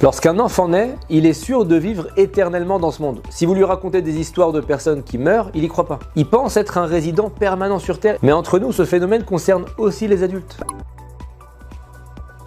Lorsqu'un enfant naît, il est sûr de vivre éternellement dans ce monde. Si vous lui racontez des histoires de personnes qui meurent, il y croit pas. Il pense être un résident permanent sur Terre. Mais entre nous, ce phénomène concerne aussi les adultes.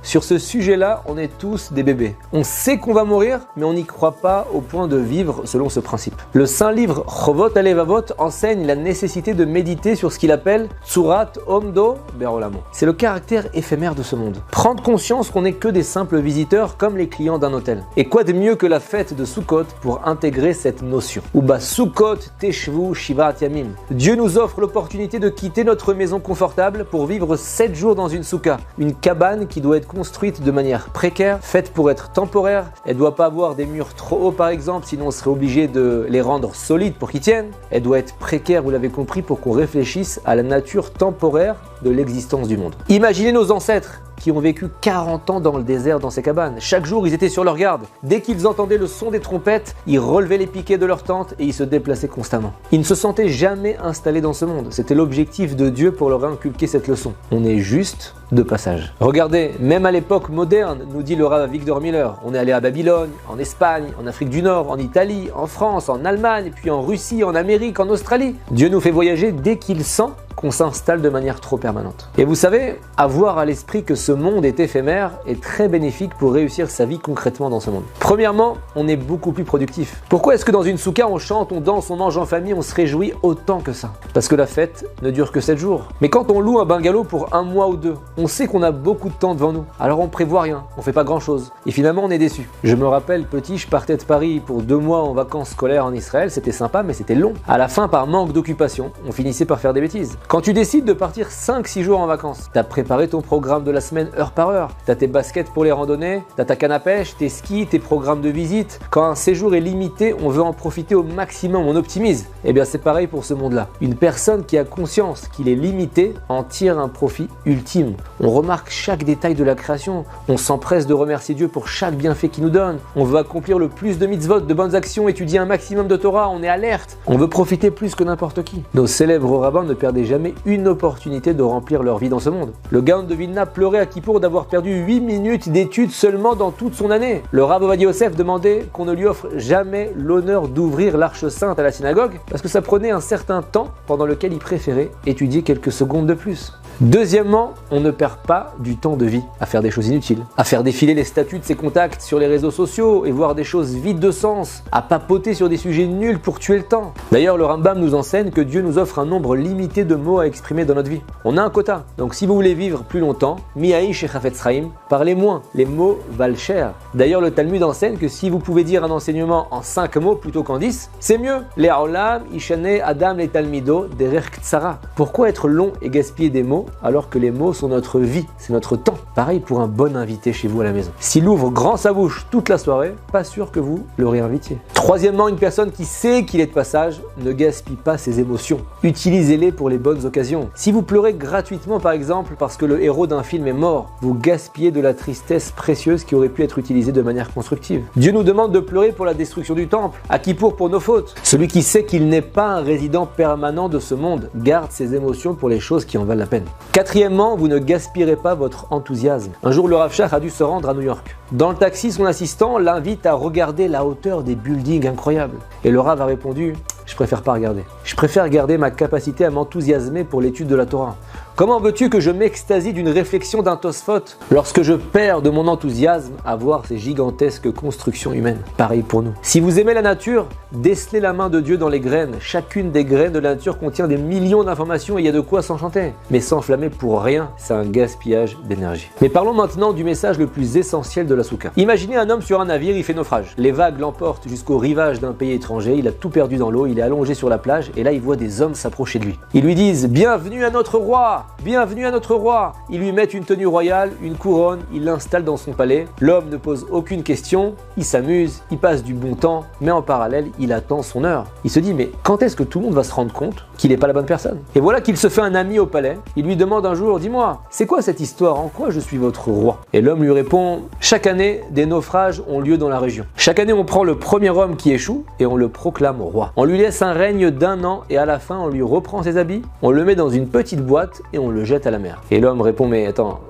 Sur ce sujet-là, on est tous des bébés. On sait qu'on va mourir, mais on n'y croit pas au point de vivre selon ce principe. Le saint livre Chovot Alevavot enseigne la nécessité de méditer sur ce qu'il appelle Tsurat Omdo Berolamo. C'est le caractère éphémère de ce monde. Prendre conscience qu'on n'est que des simples visiteurs comme les clients d'un hôtel. Et quoi de mieux que la fête de Sukkot pour intégrer cette notion. Uba Sukkot Teshvu Shivat Yamim. Dieu nous offre l'opportunité de quitter notre maison confortable pour vivre 7 jours dans une soukha, une cabane qui doit être construite de manière précaire, faite pour être temporaire. Elle ne doit pas avoir des murs trop hauts par exemple, sinon on serait obligé de les rendre solides pour qu'ils tiennent. Elle doit être précaire, vous l'avez compris, pour qu'on réfléchisse à la nature temporaire de l'existence du monde. Imaginez nos ancêtres qui ont vécu 40 ans dans le désert dans ces cabanes. Chaque jour, ils étaient sur leur garde. Dès qu'ils entendaient le son des trompettes, ils relevaient les piquets de leur tente et ils se déplaçaient constamment. Ils ne se sentaient jamais installés dans ce monde. C'était l'objectif de Dieu pour leur inculquer cette leçon. On est juste de passage. Regardez, même à l'époque moderne, nous dit le Rav Victor Miller, on est allé à Babylone, en Espagne, en Afrique du Nord, en Italie, en France, en Allemagne, puis en Russie, en Amérique, en Australie. Dieu nous fait voyager dès qu'il sent qu'on s'installe de manière trop permanente. Et vous savez, avoir à l'esprit que ce monde est éphémère est très bénéfique pour réussir sa vie concrètement dans ce monde. Premièrement, on est beaucoup plus productif. Pourquoi est-ce que dans une soukha, on chante, on danse, on mange en famille, on se réjouit autant que ça? Parce que la fête ne dure que 7 jours. Mais quand on loue un bungalow pour 1 mois ou 2, on sait qu'on a beaucoup de temps devant nous. Alors on prévoit rien, on fait pas grand chose. Et finalement, on est déçu. Je me rappelle, petit, je partais de Paris pour 2 mois en vacances scolaires en Israël. C'était sympa, mais c'était long. À la fin, par manque d'occupation, on finissait par faire des bêtises. Quand tu décides de partir 5-6 jours en vacances, t'as préparé ton programme de la semaine heure par heure, t'as tes baskets pour les randonnées, t'as ta canne à pêche, tes skis, tes programmes de visite. Quand un séjour est limité, on veut en profiter au maximum, on optimise. Eh bien c'est pareil pour ce monde-là. Une personne qui a conscience qu'il est limité en tire un profit ultime. On remarque chaque détail de la création, on s'empresse de remercier Dieu pour chaque bienfait qu'il nous donne. On veut accomplir le plus de mitzvot, de bonnes actions, étudier un maximum de Torah, on est alerte. On veut profiter plus que n'importe qui. Nos célèbres rabbins ne perdaient jamais une opportunité de remplir leur vie dans ce monde. Le Gaon de Vilna pleurait à Kippour d'avoir perdu 8 minutes d'études seulement dans toute son année. Le Rav Ovadia Yosef demandait qu'on ne lui offre jamais l'honneur d'ouvrir l'Arche Sainte à la synagogue parce que ça prenait un certain temps pendant lequel il préférait étudier quelques secondes de plus. Deuxièmement, on ne perd pas du temps de vie à faire des choses inutiles, à faire défiler les statuts de ses contacts sur les réseaux sociaux et voir des choses vides de sens, à papoter sur des sujets nuls pour tuer le temps. D'ailleurs, le Rambam nous enseigne que Dieu nous offre un nombre limité de mots à exprimer dans notre vie. On a un quota, donc si vous voulez vivre plus longtemps, mi'aïch et chafetz chaim, parlez moins, les mots valent cher. D'ailleurs, le Talmud enseigne que si vous pouvez dire un enseignement en 5 mots plutôt qu'en 10, c'est mieux. Le'olam, ishane, adam, le talmido, derer ktsara. Pourquoi être long et gaspiller des mots alors que les mots sont notre vie, c'est notre temps. Pareil pour un bon invité chez vous à la maison. S'il ouvre grand sa bouche toute la soirée, pas sûr que vous le réinvitiez. Troisièmement, une personne qui sait qu'il est de passage ne gaspille pas ses émotions. Utilisez-les pour les bonnes occasions. Si vous pleurez gratuitement par exemple parce que le héros d'un film est mort, vous gaspillez de la tristesse précieuse qui aurait pu être utilisée de manière constructive. Dieu nous demande de pleurer pour la destruction du temple, à Kippour pour nos fautes. Celui qui sait qu'il n'est pas un résident permanent de ce monde garde ses émotions pour les choses qui en valent la peine. Quatrièmement, vous ne gaspillerez pas votre enthousiasme. Un jour, le Rav Shach a dû se rendre à New York. Dans le taxi, son assistant l'invite à regarder la hauteur des buildings incroyables. Et le Rav a répondu « Je préfère pas regarder. Je préfère garder ma capacité à m'enthousiasmer pour l'étude de la Torah. Comment veux-tu que je m'extasie d'une réflexion d'un Tosfot lorsque je perds de mon enthousiasme à voir ces gigantesques constructions humaines? Pareil pour nous. Si vous aimez la nature, décelez la main de Dieu dans les graines. Chacune des graines de la nature contient des millions d'informations et il y a de quoi s'enchanter. Mais s'enflammer pour rien, c'est un gaspillage d'énergie. Mais parlons maintenant du message le plus essentiel de la soukha. Imaginez un homme sur un navire, il fait naufrage. Les vagues l'emportent jusqu'au rivage d'un pays étranger, il a tout perdu dans l'eau, il est allongé sur la plage et là il voit des hommes s'approcher de lui. Ils lui disent « Bienvenue à notre roi !» Bienvenue à notre roi. Ils lui mettent une tenue royale, une couronne, ils l'installent dans son palais. L'homme ne pose aucune question, il s'amuse, il passe du bon temps, mais en parallèle, il attend son heure. Il se dit, mais quand est-ce que tout le monde va se rendre compte qu'il n'est pas la bonne personne? Et voilà qu'il se fait un ami au palais. Il lui demande un jour, dis-moi, c'est quoi cette histoire? En quoi je suis votre roi? Et l'homme lui répond, chaque année, des naufrages ont lieu dans la région. Chaque année, on prend le premier homme qui échoue et on le proclame roi. On lui laisse un règne d'1 an et à la fin, on lui reprend ses habits, on le met dans une petite boîte et on le jette à la mer. Et l'homme répond, mais attends,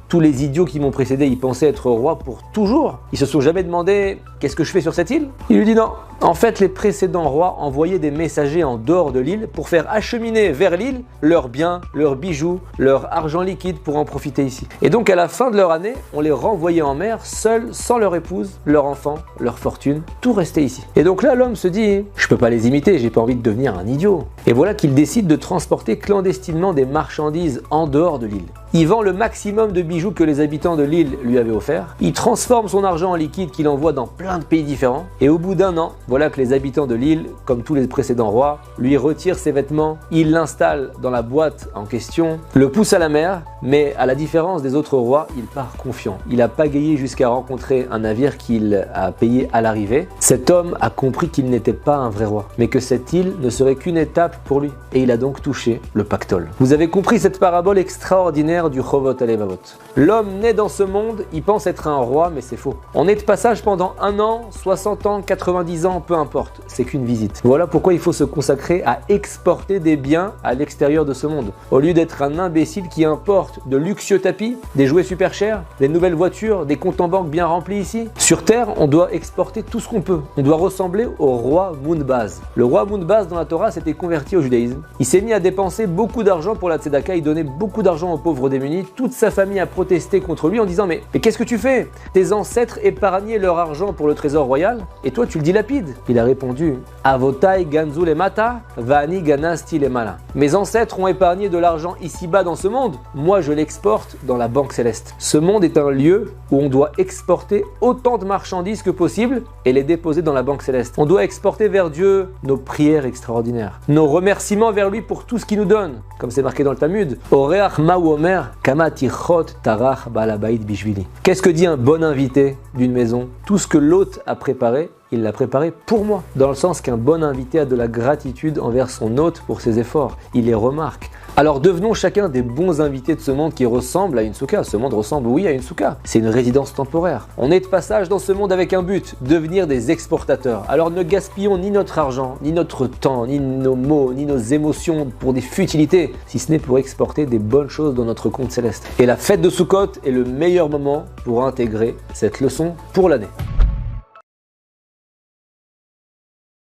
tous les idiots qui m'ont précédé, ils pensaient être rois pour toujours. Ils se sont jamais demandé, qu'est-ce que je fais sur cette île? Il lui dit non. En fait, les précédents rois envoyaient des messagers en dehors de l'île pour faire acheminer vers l'île leurs biens, leurs bijoux, leur argent liquide pour en profiter ici. Et donc à la fin de leur année, on les renvoyait en mer, seuls, sans leur épouse, leur enfant, leur fortune, tout restait ici. Et donc là, l'homme se dit, je peux pas les imiter, j'ai pas envie de devenir un idiot. Et voilà qu'il décide de transporter clandestinement des marchandises en dehors de l'île. Il vend le maximum de bijoux que les habitants de l'île lui avaient offert. Il transforme son argent en liquide qu'il envoie dans plein de pays différents. Et au bout d'un an, voilà que les habitants de l'île, comme tous les précédents rois, lui retirent ses vêtements. Il l'installe dans la boîte en question, le pousse à la mer, mais à la différence des autres rois, il part confiant. Il a pagayé jusqu'à rencontrer un navire qu'il a payé à l'arrivée. Cet homme a compris qu'il n'était pas un vrai roi, mais que cette île ne serait qu'une étape pour lui. Et il a donc touché le pactole. Vous avez compris cette parabole extraordinaire du Chovot Halevavot. L'homme né dans ce monde, il pense être un roi, mais c'est faux. On est de passage pendant 1 an, 60 ans, 90 ans, peu importe, c'est qu'une visite. Voilà pourquoi il faut se consacrer à exporter des biens à l'extérieur de ce monde. Au lieu d'être un imbécile qui importe de luxueux tapis, des jouets super chers, des nouvelles voitures, des comptes en banque bien remplis ici. Sur Terre, on doit exporter tout ce qu'on peut. On doit ressembler au roi Mounbaz. Le roi Mounbaz dans la Torah s'était converti au judaïsme. Il s'est mis à dépenser beaucoup d'argent pour la tzedaka, il donnait beaucoup d'argent aux pauvres démunis. Toute sa famille a protesté contre lui en disant mais qu'est-ce que tu fais? Tes ancêtres épargnaient leur argent pour le trésor royal et toi tu le dilapides. Il a répondu Avotai ganzu le mata, vani ganasti le mala. Mes ancêtres ont épargné de l'argent ici-bas dans ce monde, moi je l'exporte dans la banque céleste. Ce monde est un lieu où on doit exporter autant de marchandises que possible et les déposer dans la banque céleste. On doit exporter vers Dieu nos prières extraordinaires, nos remerciements vers lui pour tout ce qu'il nous donne, comme c'est marqué dans le Talmud. Oreach ma'u omer kama tichot tarach balabait bishvili. Qu'est-ce que dit un bon invité d'une maison? Tout ce que l'hôte a préparé, il l'a préparé pour moi. Dans le sens qu'un bon invité a de la gratitude envers son hôte pour ses efforts. Il les remarque. Alors devenons chacun des bons invités de ce monde qui ressemble à une souka. Ce monde ressemble, oui, à une souka. C'est une résidence temporaire. On est de passage dans ce monde avec un but, devenir des exportateurs. Alors ne gaspillons ni notre argent, ni notre temps, ni nos mots, ni nos émotions pour des futilités, si ce n'est pour exporter des bonnes choses dans notre compte céleste. Et la fête de Sukkot est le meilleur moment pour intégrer cette leçon pour l'année.